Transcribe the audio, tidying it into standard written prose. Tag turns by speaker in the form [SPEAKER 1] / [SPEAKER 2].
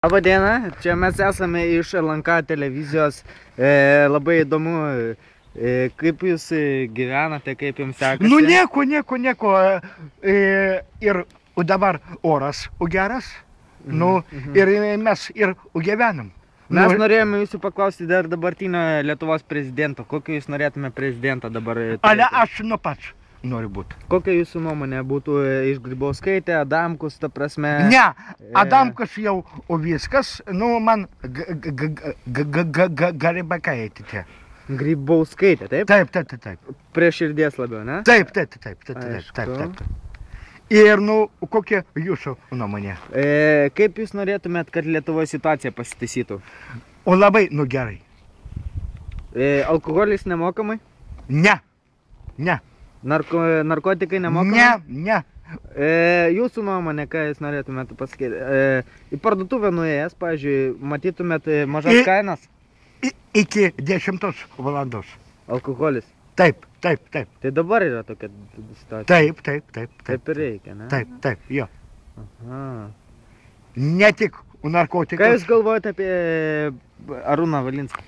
[SPEAKER 1] Labą dieną, čia mes esame iš LNK televizijos. Labai įdomu, kaip jūs gyvenate, kaip jums sekasi.
[SPEAKER 2] Nu nieko. Ir dabar oras geras. Nu, ir mes ir gyvenam.
[SPEAKER 1] Mes norėjome jūsų paklausti dar dabartinio Lietuvos prezidento. Kokį jūs norėtume prezidentą dabar turėti?
[SPEAKER 2] Ale aš nu pats noriu būti.
[SPEAKER 1] Kokia jūsų nuomonė būtų iš Grybauskaitė, Adamkus, ta prasme?
[SPEAKER 2] Ne, Adamkus jau viskas, nu man Garibakaitė tie.
[SPEAKER 1] Grybauskaitė, taip?
[SPEAKER 2] Taip.
[SPEAKER 1] Prie širdies labiau, ne?
[SPEAKER 2] Taip. Ir nu, kokia jūsų nuomonė?
[SPEAKER 1] Kaip jūs norėtumėt, kad Lietuvoje situacija pasitaisytų?
[SPEAKER 2] O labai, nu gerai.
[SPEAKER 1] Alkoholis nemokamai?
[SPEAKER 2] Ne.
[SPEAKER 1] Narkotikai nemokamai?
[SPEAKER 2] Ne.
[SPEAKER 1] Jūsų nuomonė, ką jūs norėtumėte pasakyti? Į parduotuvę nuėjęs, pavyzdžiui, matytumėt mažas kainas?
[SPEAKER 2] Iki 10 valandos.
[SPEAKER 1] Alkoholis?
[SPEAKER 2] Taip.
[SPEAKER 1] Tai dabar yra tokia situacija?
[SPEAKER 2] Taip.
[SPEAKER 1] Taip ir reikia, ne?
[SPEAKER 2] Taip, jo.
[SPEAKER 1] Aha.
[SPEAKER 2] Ne tik narkotikus.
[SPEAKER 1] Ką jūs galvojate apie Arūną Valinską?